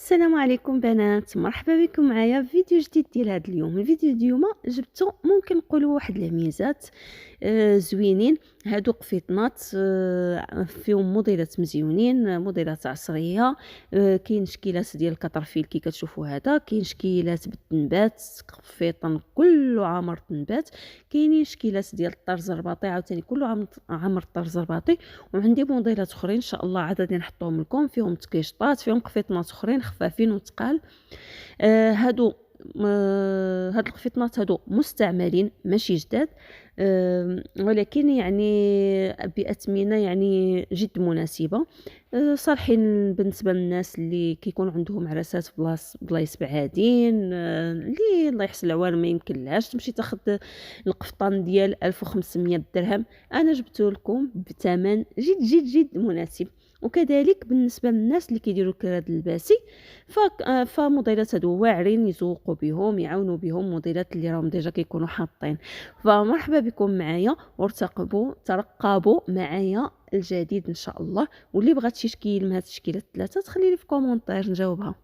السلام عليكم بنات، مرحبا بكم معايا في فيديو جديد ديال هذا اليوم. الفيديو ديال اليوم جبتو ممكن نقولوا واحد الهميزات زوينين. هادو قفيطنات فيهم موديلات مزيونين، موديلات عصريه. كاين شكيلات ديال الكطرفيل كي كتشوفوا، هذا كاين شكيلات بالتنبات، قفيطن كله عامر تنبات. كاينين شكيلات ديال الطرز الرباطي عاوتاني كله عامر الطرز الرباطي. وعندي موديلات اخرين ان شاء الله عاد غادي نحطهم لكم، فيهم تكيشطات، فيهم قفيطنات اخرين خفافين وثقال. هادو هاد القفيطنات هادو مستعملين ماشي جداد. ولكن يعني بأثمنة يعني جد مناسبة. صالحين بالنسبة للناس اللي كيكون عندهم عراسات في بلايص بعادين، اللي الله يحسن العوان ما يمكنلهاش تمشي تاخد القفطان ديال 1500 درهم. انا جبته لكم بثمن جد جد جد مناسب. وكذلك بالنسبه للناس اللي كيديروا الكراد اللباسي، فموديلات هادو واعرين يزوقوا بهم، يعاونوا بهم موديلات اللي راهم ديجا كيكونوا حاطين. فمرحبا بكم معايا، وارتقبوا ترقبوا معايا الجديد ان شاء الله. واللي بغات شي شكيل من هاد التشكيلات الثلاثه تخلي لي في كومونتير نجاوبها.